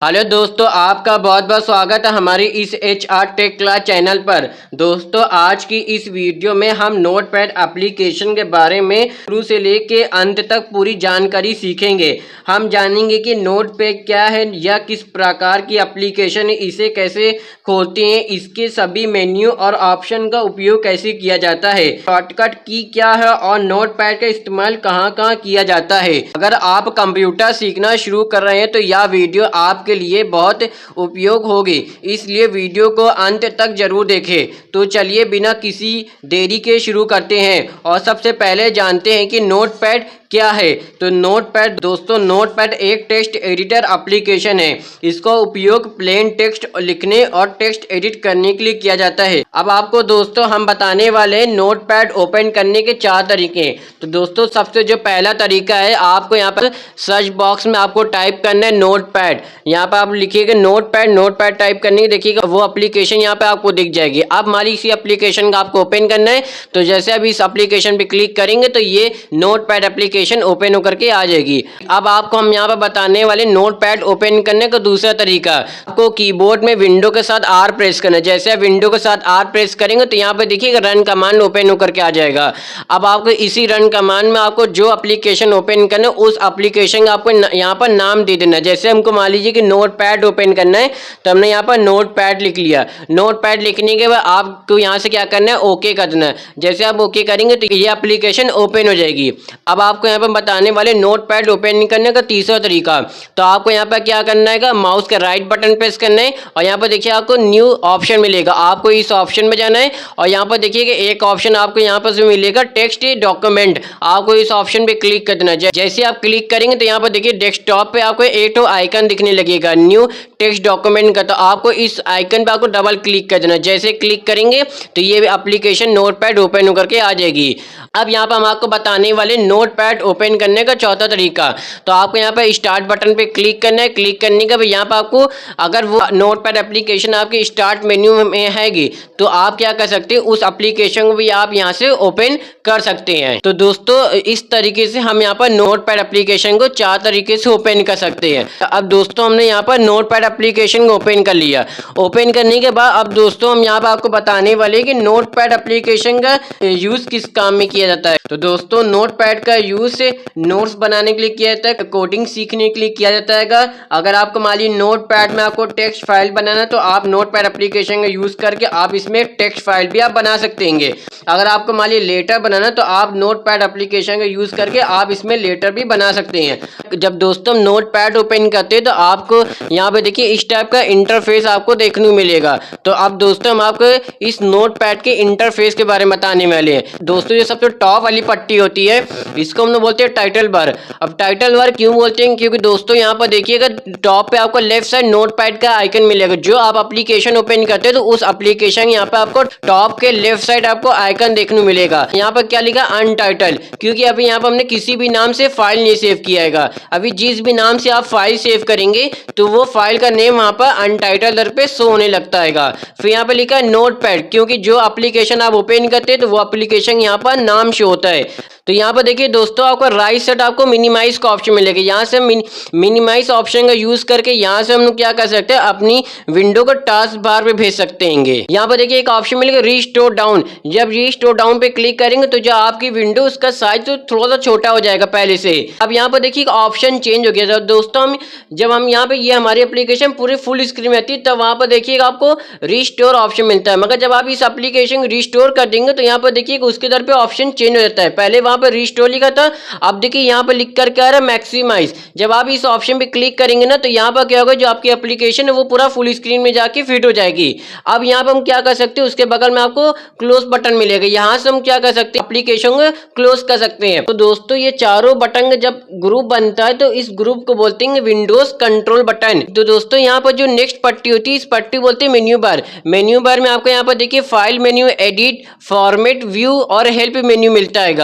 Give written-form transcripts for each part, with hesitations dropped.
Hello दोस्तों, आपका बहुत बहुत स्वागत है हमारी इस HR टेक क्लास चैनल पर। दोस्तों, आज की इस वीडियो में हम नोटपैड एप्लीकेशन के बारे में शुरू से लेके अंत तक पूरी जानकारी सीखेंगे। हम जानेंगे कि नोटपैड क्या है या किस प्रकार की एप्लीकेशन है, इसे कैसे खोलते हैं, इसके सभी मेन्यू और ऑप्शन का उपयोग कैसे किया जाता है, शॉर्टकट की क्या है और नोटपैड का इस्तेमाल कहाँ कहाँ किया जाता है। अगर आप कंप्यूटर सीखना शुरू कर रहे हैं तो यह वीडियो आपके लिए बहुत उपयोग होगी, इसलिए वीडियो को अंत तक जरूर देखें। तो चलिए बिना किसी देरी के शुरू करते हैं और सबसे पहले जानते हैं कि नोटपैड क्या है। तो नोटपैड दोस्तों, नोटपैड एक टेक्स्ट एडिटर एप्लीकेशन है। इसका उपयोग प्लेन टेक्स्ट लिखने और टेक्स्ट एडिट करने के लिए किया जाता है। अब आपको दोस्तों हम बताने वाले हैं नोटपैड ओपन करने के 4 तरीके। तो दोस्तों, सबसे जो पहला तरीका है, आपको यहाँ पर सर्च बॉक्स में आपको टाइप करना है नोटपैड। यहाँ पर आप लिखिएगा नोटपैड। नोटपैड टाइप करने के देखिएगा वो एप्लीकेशन यहाँ पे आपको दिख जाएगी। अब हमारी इसी एप्लीकेशन का आपको ओपन करना है। तो जैसे अभी इस एप्लीकेशन पे क्लिक करेंगे तो ये नोटपैड एप्लीकेशन ओपन होकर के आ जाएगी। अब आपको हम यहाँ पर बताने वाले नोटपैड ओपन करने का दूसरा तरीका। आपको कीबोर्ड में विंडो के साथ R प्रेस करना है। जैसे आप विंडो के साथ R प्रेस करेंगे तो यहाँ पे देखिएगा रन कमांड ओपन होकर के आ जाएगा। अब आपको इसी रन कमांड में आपको जो एप्लीकेशन ओपन करना है उस एप्लीकेशन का आपको यहाँ पर नाम दे देना है। जैसे हमको मान लीजिए कि नोटपैड ओपन करना है तो हमने यहाँ पर नोटपैड लिख लिया। नोटपैड लिखने के बाद आपको यहाँ से क्या करना है, ओके कर देना है। जैसे आप ओके करेंगे तो ये एप्लीकेशन ओपन हो जाएगी। अब आपको यहाँ पर बताने वाले नोटपैड ओपन करने का तीसरा तरीका। तो आपको यहाँ पर क्या करना है, माउस के राइट बटन प्रेस करना है और यहाँ पर देखिए आपको न्यू ऑप्शन मिलेगा। आपको इस ऑप्शन में जाना है और यहाँ पर देखिए कि एक ऑप्शन आपको यहाँ पर मिलेगा टेक्स्ट डॉक्यूमेंट। आपको इस ऑप्शन पे क्लिक कर देना है। जैसे आप क्लिक करेंगे तो यहाँ पर देखिए डेस्कटॉप पे आपको एक आइकन दिखने लगेगा न्यू टेक्स्ट डॉक्यूमेंट का। तो आपको इस आइकन पे आपको डबल क्लिक कर देना। जैसे क्लिक करेंगे तो ये एप्लीकेशन नोटपैड ओपन होकर के आ जाएगी। अब यहाँ पर हम आपको बताने वाले नोटपैड ओपन करने का चौथा तरीका। तो आपको यहाँ पर स्टार्ट बटन पे क्लिक करना है। क्लिक करने के बाद यहाँ पर आपको अगर वो नोटपैड एप्लीकेशन आपके स्टार्ट मेन्यू में हैगी तो आप क्या कर सकते हैं, उस एप्लीकेशन को भी आप यहाँ से ओपन कर सकते हैं। तो दोस्तों, इस तरीके से हम यहाँ पर नोटपैड एप्लीकेशन को 4 तरीके से ओपन कर सकते हैं। अब दोस्तों, हमने यहाँ पर नोटपैड एप्लीकेशन को ओपन कर लिया। ओपन करने के बाद अब दोस्तों हम यहाँ पर आपको बताने वाले कि नोटपैड एप्लीकेशन का यूज किस काम में किया जाता है। तो दोस्तों, नोटपैड का यूज नोट्स बनाने के लिए किया जाता है, कोडिंग सीखने के लिए किया जाता है। अगर आपको मान लीजिए नोटपैड में आपको टेक्स्ट फाइल बनाना तो आप नोटपैड एप्लीकेशन का यूज करके आप इसमें टेक्स्ट फाइल भी आप बना सकते हैं। अगर आपको मान लीजिए लेटर बनाना तो आप नोटपैड एप्लीकेशन का यूज करके आप इसमें लेटर भी बना सकते हैं। जब दोस्तों हम नोटपैड ओपन करते हैं तो आपको यहाँ पे देखिए इस टाइप का इंटरफेस आपको देखने को मिलेगा। तो अब दोस्तों हम आपको इस नोटपैड के इंटरफेस के बारे में बताने वाले हैं। दोस्तों, ये सबसे टॉप वाली पट्टी होती है, इसको हम लोग बोलते हैं टाइटल बार। अब टाइटल बार क्यों बोलते हैं, क्योंकि दोस्तों यहाँ पर देखिएगा टॉप पे आपको लेफ्ट साइड नोटपैड का आइकन मिलेगा। जो आप एप्लीकेशन ओपन करते हैं तो उस एप्लीकेशन यहाँ पे आपको टॉप के लेफ्ट साइड आपको आइकन देखने को मिलेगा। यहाँ पर क्या लिखा, अनटाइटल, क्योंकि अभी यहाँ पर हमने किसी भी नाम से फाइल नहीं सेव किया है। अभी जिस भी नाम से आप फाइल सेव करेंगे तो वो फाइल का नेम वहाँ पर अनटाइटल पे शो होने लगता है। फिर यहाँ पर लिखा है नोटपैड, क्योंकि जो एप्लीकेशन आप ओपन करते हैं तो वो एप्लीकेशन यहाँ पर नाम शो होता है। तो यहाँ पर देखिए दोस्तों, आपको राइट साइड आपको मिनिमाइज का ऑप्शन मिलेगा। यहाँ से मिनिमाइज ऑप्शन का यूज करके यहाँ से हम लोग क्या कर सकते हैं, अपनी विंडो को टास्क बार पे भेज सकते हैं। यहाँ पर देखिए एक ऑप्शन मिलेगा रीस्टोर डाउन। जब रीस्टोर डाउन पे क्लिक करेंगे तो जो आपकी विंडो उसका साइज तो थोड़ा सा छोटा हो जाएगा पहले से। अब यहाँ पर देखिए ऑप्शन चेंज हो गया। दोस्तों, जब हम यहाँ पे ये हमारी एप्लीकेशन पूरी फुल स्क्रीन में आती है तब वहाँ पर देखिएगा आपको रीस्टोर ऑप्शन मिलता है। मगर जब आप इस एप्लीकेशन रिस्टोर कर देंगे तो यहाँ पर देखिए उसके दर पे ऑप्शन चेंज हो जाता है। पहले वहाँ पर रिस्टोर लिखा था, अब देखिए यहाँ पर लिख कर क्या आ रहा है, मैक्सिमाइज। जब आप इस ऑप्शन पे क्लिक करेंगे ना तो यहाँ पर क्या होगा, जो आपकी एप्लीकेशन है वो पूरा फुल स्क्रीन में जाके फिट हो जाएगी। अब यहाँ पर हम क्या कर सकते हैं, उसके बगल में आपको क्लोज बटन मिलेगा। यहाँ से हम क्या कर सकते हैं, एप्लीकेशन को क्लोज कर सकते हैं। तो दोस्तों, ये चारों बटन जब ग्रुप बनता है तो इस ग्रुप को बोलते हैं विंडोज कंट्रोल बटन। तो दोस्तों, यहाँ पर जो नेक्स्ट पट्टी होती है इस पट्टी बोलते हैं मेन्यू बार। मेन्यू बार में आपको यहाँ पर देखिए file menu, edit, format, view और हेल्प मेन्यू मिलता है।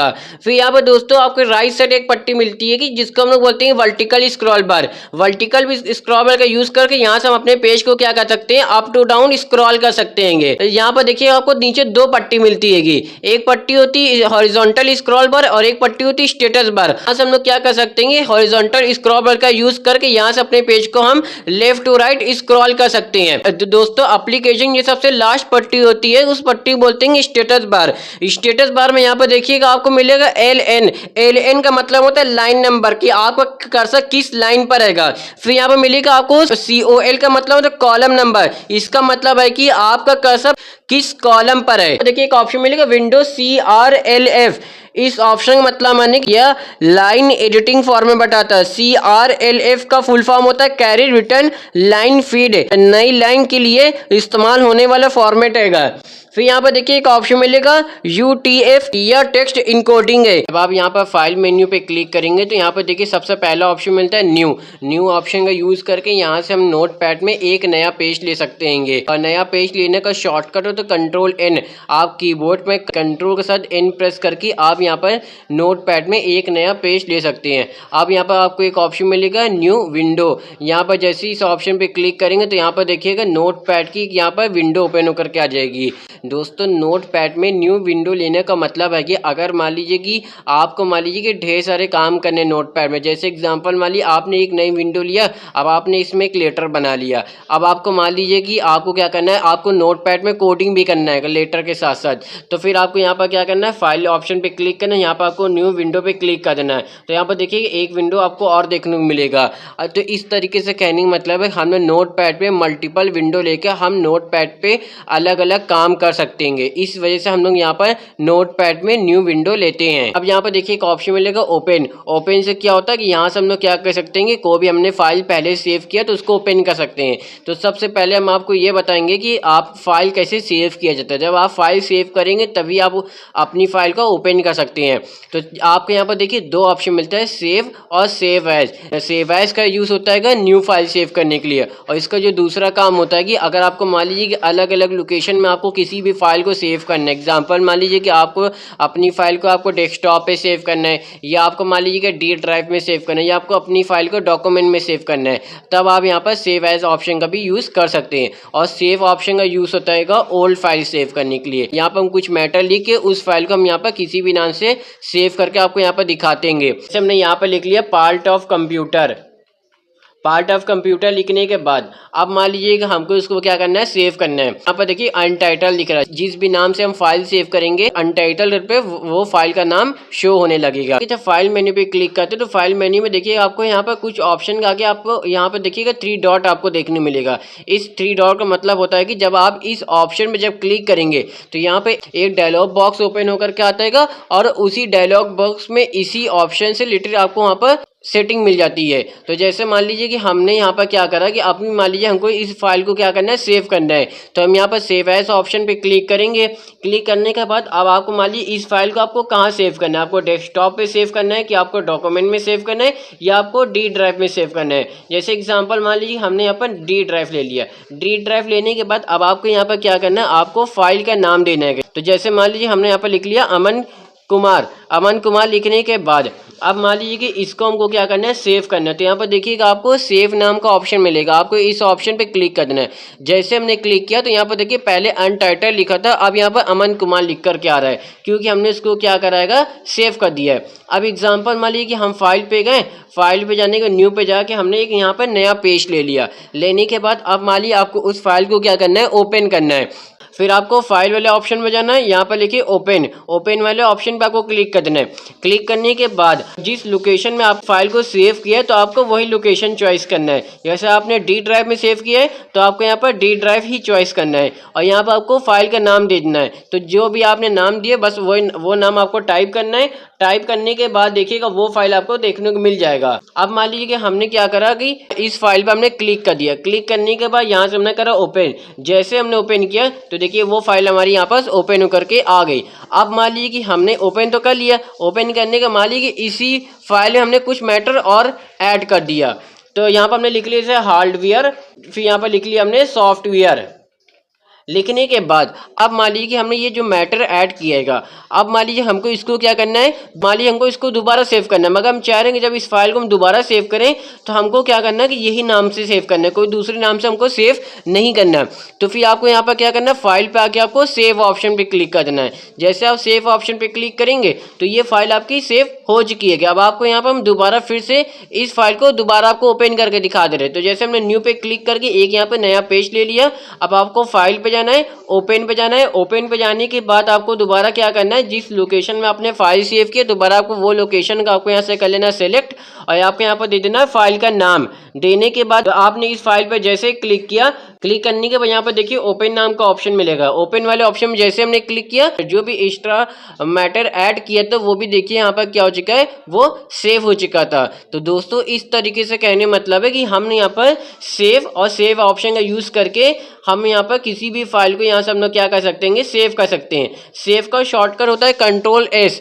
फिर यहाँ पर दोस्तों आपको राइट साइड एक पट्टी मिलती है कि जिसको हम लोग बोलते हैं वर्टिकल स्क्रॉल बार। वर्टिकल स्क्रॉल बार का यूज करके यहाँ से हम अपने पेज को क्या कर सकते हैं, अप टू डाउन स्क्रॉल कर सकते हैं। यहाँ पर देखिए आपको नीचे दो पट्टी मिलती है, एक पट्टी होती है हॉरिजॉन्टल स्क्रॉल बार और एक पट्टी होती है स्टेटस बार। यहाँ से हम लोग क्या कर सकते हैं, हॉरिजॉन्टल स्क्रॉल बार का यूज करके यहाँ से अपने पेज को हम लेफ्ट टू राइट स्क्रॉल कर सकते हैं। तो दोस्तों एप्लीकेशन ये सबसे लास्ट पट्टी होती है, उस पट्टी बोलते हैं स्टेटस बार। स्टेटस बार में यहाँ पर देखिएगा आपको मिलेगा LN का मतलब होता है लाइन नंबर, कि आपका कर्सर किस लाइन पर रहेगा। फिर यहाँ पर मिलेगा आपको COL का मतलब होता है कॉलम नंबर, इसका मतलब है कि आपका कर्सर किस कॉलम पर है। देखिए एक ऑप्शन मिलेगा विंडो CRLF, इस ऑप्शन का मतलब मैंने यह लाइन एडिटिंग फॉर्मेट बताता है। CRLF का फुल फॉर्म होता है कैरी रिटर्न लाइन फीड, नई लाइन के लिए इस्तेमाल होने वाला फॉर्मेट है। फिर यहाँ पर देखिए एक ऑप्शन मिलेगा UTF, यह टेक्स्ट इनकोडिंग है। अब आप यहाँ पर फाइल मेन्यू पे क्लिक करेंगे तो यहाँ पर देखिए सबसे पहला ऑप्शन मिलता है न्यू ऑप्शन का यूज करके यहाँ से हम नोटपैड में एक नया पेज ले सकते हैं। और नया पेज लेने का शॉर्टकट हो तो Ctrl+N, आप कीबोर्ड में कंट्रोल के साथ N प्रेस करके आप यहाँ पर नोटपैड में एक नया पेज ले सकते हैं। अब यहाँ पर आपको एक ऑप्शन मिलेगा न्यू विंडो, यहाँ पर जैसे ही इस ऑप्शन पे क्लिक करेंगे तो यहाँ पर देखिएगा नोटपैड की यहाँ पर विंडो ओपन होकर के आ जाएगी। दोस्तों नोटपैड में न्यू विंडो लेने का मतलब है कि अगर मान लीजिए कि आपको मान लीजिए कि ढेर सारे काम करने नोटपैड में, जैसे एग्जांपल मान लीजिए आपने एक नई विंडो लिया, अब आपने इसमें एक लेटर बना लिया। अब आपको मान लीजिए कि आपको क्या करना है, आपको नोटपैड में कोडिंग भी करना है लेटर के साथ साथ। तो फिर आपको यहाँ पर क्या करना है, फाइल ऑप्शन पे क्लिक करना है, यहाँ पर आपको न्यू विंडो पे क्लिक कर देना है। तो यहाँ पर देखिए एक विंडो आपको और देखने को मिलेगा। तो इस तरीके से कहने का मतलब है हमने नोटपैड पे मल्टीपल विंडो लेकर हम नोटपैड पे अलग अलग काम कर सकते हैं। इस वजह से हम लोग यहाँ पर नोटपैड में न्यू विंडो लेते हैं। अब यहाँ पर देखिए एक ऑप्शन मिलेगा ओपन से क्या होता है कि यहाँ से हम लोग क्या कर सकते हैं, कोई भी हमने फाइल पहले सेव किया तो उसको ओपन कर सकते हैं। तो सबसे पहले हम आपको ये बताएंगे कि आप फाइल कैसे सेव किया जाता है। जब आप फाइल सेव करेंगे तभी आप अपनी फाइल को ओपन कर सकते हैं। तो आपको यहाँ पर देखिए दो ऑप्शन मिलता है, सेव और सेव एज। सेव एज का यूज होता है न्यू फाइल सेव करने के लिए, और इसका जो दूसरा काम होता है कि अगर आपको मान लीजिए कि अलग अलग लोकेशन में आपको किसी भी फाइल को सेव करना है, एग्जांपल मान लीजिए कि आपको अपनी फाइल को आपको डेस्कटॉप पे सेव करना है, या आपको मान लीजिए कि डी ड्राइव में सेव करना है, या आपको अपनी फाइल को डॉक्यूमेंट में सेव करना है, तब आप यहाँ पर सेव एज ऑप्शन का भी यूज कर सकते हैं। और सेव ऑप्शन का यूज होता है ओल्ड फाइल सेव करने के लिए। यहाँ पर हम कुछ मैटर लिख के उस फाइल को हम यहाँ पर किसी भी नाम से सेव करके आपको यहाँ पर दिखाते हैं। जैसे हमने यहाँ पर लिख लिया पार्ट ऑफ कंप्यूटर लिखने के बाद अब मान लीजिए कि हमको इसको क्या करना है, सेव करना है। यहाँ पर देखिए अनटाइटल लिख रहा है, जिस भी नाम से हम फाइल सेव करेंगे अनटाइटल पे वो फाइल का नाम शो होने लगेगा। जब फाइल मेन्यू पे क्लिक करते तो फाइल मेन्यू में देखिए आपको यहाँ पर कुछ ऑप्शन आगे आपको यहाँ पर देखिएगा 3 डॉट आपको देखने मिलेगा। इस 3 डॉट का मतलब होता है कि जब आप इस ऑप्शन में जब क्लिक करेंगे तो यहाँ पे एक डायलॉग बॉक्स ओपन होकर के आता है, और उसी डायलॉग बॉक्स में इसी ऑप्शन से रिलेटेड आपको वहाँ पर सेटिंग मिल जाती है। तो जैसे मान लीजिए कि हमने यहाँ पर क्या करा कि अपनी मान लीजिए हमको इस फाइल को क्या करना है, सेव करना है, तो हम यहाँ पर सेव एज ऑप्शन पे क्लिक करेंगे। क्लिक करने के बाद अब आपको मान लीजिए इस फाइल को आपको कहाँ सेव करना है, आपको डेस्कटॉप पे सेव करना है कि आपको डॉक्यूमेंट में सेव करना है या आपको डी ड्राइव में सेव करना है। जैसे एग्जाम्पल मान लीजिए हमने यहाँ पर डी ड्राइव ले लिया। डी ड्राइव लेने के बाद अब आपको यहाँ पर क्या करना है, आपको फाइल का नाम देना है। तो जैसे मान लीजिए हमने यहाँ पर लिख लिया अमन कुमार लिखने के बाद अब मान लीजिए कि इसको हमको क्या करना है, सेव करना है। तो यहाँ पर देखिएगा आपको सेव नाम का ऑप्शन मिलेगा, आपको इस ऑप्शन पे क्लिक कर देना है। जैसे हमने क्लिक किया तो यहाँ पर देखिए पहले अनटाइटल लिखा था, अब यहाँ पर अमन कुमार लिख कर के आ रहा है, क्योंकि हमने इसको क्या कराएगा, सेव कर दिया है। अब एग्जाम्पल मान लीजिए कि हम फाइल पे गए, फाइल पे जाने के न्यू पे जाके हमने एक यहाँ पर नया पेज ले लिया। लेने के बाद अब मान लीजिए आपको उस फाइल को क्या करना है, ओपन करना है। फिर आपको फाइल वाले ऑप्शन में जाना है, यहाँ पर लिखिए ओपन वाले ऑप्शन पे आपको क्लिक कर देना है। क्लिक करने के बाद जिस लोकेशन में आप फाइल को सेव किया है तो आपको वही लोकेशन चॉइस करना है। जैसे आपने डी ड्राइव में सेव किया है तो आपको यहाँ पर डी ड्राइव ही चॉइस करना है, और यहाँ पर आपको फाइल का नाम दे देना है। तो जो भी आपने नाम दिए बस वो नाम आपको टाइप करना है। टाइप करने के बाद देखिएगा वो फाइल आपको देखने को मिल जाएगा। अब मान लीजिए कि हमने क्या करा कि इस फाइल पर हमने क्लिक कर दिया। क्लिक करने के बाद यहाँ से हमने करा ओपन। जैसे हमने ओपन किया तो देखिए वो फाइल हमारी यहाँ पास ओपन होकर के आ गई। अब मान लीजिए कि हमने ओपन तो कर लिया, ओपन करने का मान लीजिए कि इसी फाइल में हमने कुछ मैटर और ऐड कर दिया। तो यहाँ पर हमने लिख लिया जैसे हार्डवेयर, फिर यहाँ पर लिख लिया हमने सॉफ्टवेयर। लिखने के बाद अब मान लीजिए कि हमने ये जो मैटर ऐड किएगा, अब मान लीजिए हमको इसको क्या करना है, मान लीजिए हमको इसको दोबारा सेव करना है, मगर हम चाह रहे हैं कि जब इस फाइल को हम दोबारा सेव करें तो हमको क्या करना है कि यही नाम से सेव करना है, कोई दूसरे नाम से हमको सेव नहीं करना है। तो फिर आपको यहाँ पर क्या करना है, फाइल पे आके आपको सेव ऑप्शन पे क्लिक कर देना है। जैसे आप सेव ऑप्शन पे क्लिक करेंगे तो ये फाइल आपकी सेव हो चुकी है। अब आपको यहाँ पर हम दोबारा फिर से इस फाइल को दोबारा आपको ओपन करके दिखा दे रहे हैं। तो जैसे हमने न्यू पे क्लिक करके एक यहाँ पे नया पेज ले लिया। अब आपको फाइल पे जाना है, ओपन पे जाना है। ओपन पे जाने के बाद आपको दोबारा क्या करना है, जिस लोकेशन में आपने फाइल सेव की दोबारा आपको वो लोकेशन का आपको यहाँ से कर लेना सेलेक्ट, और आपको यहाँ पर दे देना है फाइल का नाम। देने के बाद आपने इस फाइल पर जैसे क्लिक किया, क्लिक करने के बाद यहाँ पर देखिए ओपन नाम का ऑप्शन मिलेगा। ओपन वाले ऑप्शन में जैसे हमने क्लिक किया, जो भी एक्स्ट्रा मैटर ऐड किया था वो भी देखिए यहाँ पर क्या हो चुका है, वो सेव हो चुका था। तो दोस्तों इस तरीके से कहने मतलब है कि हम यहाँ पर सेव और सेव ऑप्शन का यूज़ करके हम यहाँ पर किसी भी फाइल को यहाँ से हम लोग क्या कर सकते हैं, सेव कर सकते हैं। सेव का शॉर्टकट होता है कंट्रोल एस।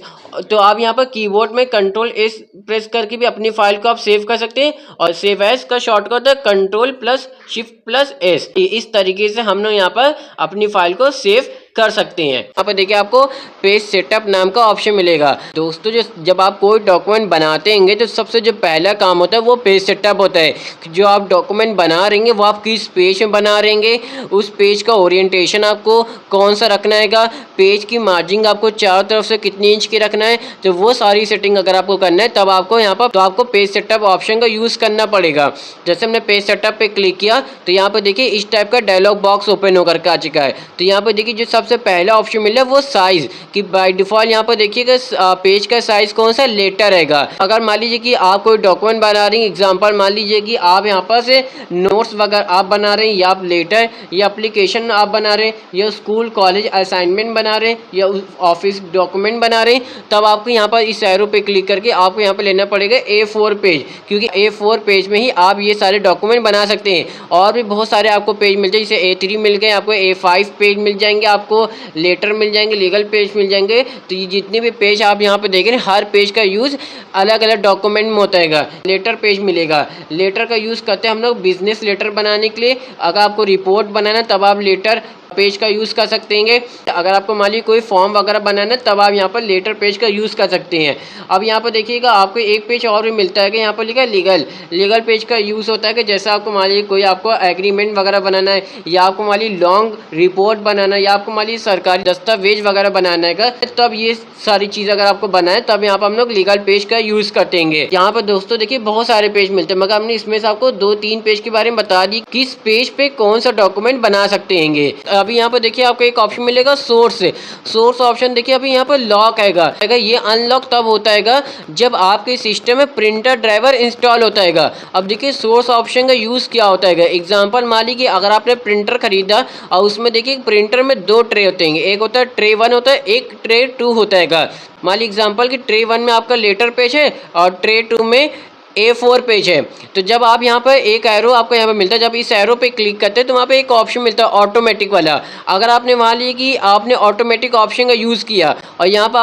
तो आप यहाँ पर कीबोर्ड में कंट्रोल एस प्रेस करके भी अपनी फाइल को आप सेव कर सकते हैं, और सेव एस का शॉर्टकट होता है control plus shift plus S. इस तरीके से हम लोग यहाँ पर अपनी फाइल को सेव कर सकते हैं। यहाँ पर देखिए आपको पेज सेटअप नाम का ऑप्शन मिलेगा। दोस्तों जब आप कोई डॉक्यूमेंट बनाते हैं तो सबसे जो पहला काम होता है वो पेज सेटअप होता है। जो आप डॉक्यूमेंट बना रहे हैं वो आप किस पेज में बना रहे हैं, उस पेज का ओरिएंटेशन आपको कौन सा रखना है, पेज की मार्जिन आपको चारों तरफ से कितनी इंच की रखना है, तो वो सारी सेटिंग अगर आपको करना है तब आपको यहाँ पर तो आपको पेज सेटअप ऑप्शन का यूज़ करना पड़ेगा। जैसे हमने पेज सेटअप पे क्लिक किया तो यहाँ पर देखिए इस टाइप का डायलॉग बॉक्स ओपन होकर के आ चुका है। तो यहाँ पर देखिए जो सबसे पहला ऑप्शन मिला है वो साइज, कि बाय डिफॉल्ट यहाँ पर देखिएगा पेज का साइज कौन सा लेटर रहेगा। अगर मान लीजिए कि आप कोई डॉक्यूमेंट बना रही हैं, एग्जांपल मान लीजिए कि आप यहाँ पर से नोट्स वगैरह आप बना रहे हैं, या आप लेटर या एप्लीकेशन आप बना रहे हैं, या स्कूल कॉलेज असाइनमेंट बना रहे हैं, या ऑफिस डॉक्यूमेंट बना रहे हैं, तब आपको यहाँ पर इस एरो पे क्लिक करके आपको यहाँ पर लेना पड़ेगा A4 पेज, क्योंकि A4 पेज में ही आप ये सारे डॉक्यूमेंट बना सकते हैं। और भी बहुत सारे आपको पेज मिल जाए, जैसे A3 मिल गए, आपको A5 पेज मिल जाएंगे, आपको लेटर मिल जाएंगे, लीगल पेज मिल जाएंगे। तो ये जितने भी पेज आप यहाँ पे देख रहे हैं, हर पेज का यूज़ अलग अलग डॉक्यूमेंट में होता है। लेटर पेज मिलेगा, लेटर का यूज़ करते हैं हम लोग बिजनेस लेटर बनाने के लिए। अगर आपको रिपोर्ट बनाना तब आप लेटर पेज का यूज़ कर सकते हैं। अगर आपको मान लीजिए कोई फॉर्म वगैरह बनाना है तब आप यहाँ पर लेटर पेज का यूज़ कर सकते हैं। अब यहाँ पर देखिएगा आपको एक पेज और भी मिलता है कि यहाँ पर लिखा है लीगल पेज का यूज़ होता है कि जैसा आपको मान लीजिए कोई आपको एग्रीमेंट वगैरह बनाना है, या आपको मान लीजिए लॉन्ग रिपोर्ट बनाना है, या आपको मान लीजिए सरकारी दस्तावेज वगैरह बनाना है, तब ये सारी चीज़ अगर आपको बनाए तब यहाँ पर हम लोग लीगल पेज का यूज़ करते हैं। यहाँ पर दोस्तों देखिए बहुत सारे पेज मिलते हैं, मगर हमने इसमें से आपको 2-3 पेज के बारे में बता दी किस पेज पे कौन सा डॉक्यूमेंट बना सकते हैं। अभी यहाँ पर देखिए आपको एक ऑप्शन मिलेगा सोर्स ऑप्शन। देखिए अभी यहाँ पर लॉक आएगा, ये अनलॉक तब होता है जब आपके सिस्टम में प्रिंटर ड्राइवर इंस्टॉल होता है। अब देखिए सोर्स ऑप्शन का यूज़ क्या होता है, एग्जांपल मान लीजिए अगर आपने प्रिंटर खरीदा और उसमें देखिए प्रिंटर में 2 ट्रे होते हैं, एक होता है ट्रे 1 होता है, एक ट्रे 2 होता है। मान लीजिए एग्जांपल कि ट्रे 1 में आपका लेटर पेज है और ट्रे 2 में A4 पेज है। तो जब आप यहाँ पर एक एरो आपको यहाँ पर मिलता है, जब इस एरो पे क्लिक करते हैं तो वहाँ पे एक ऑप्शन मिलता है ऑटोमेटिक वाला। अगर आपने वहाँ लिए कि आपने ऑटोमेटिक ऑप्शन का यूज़ किया और यहाँ पर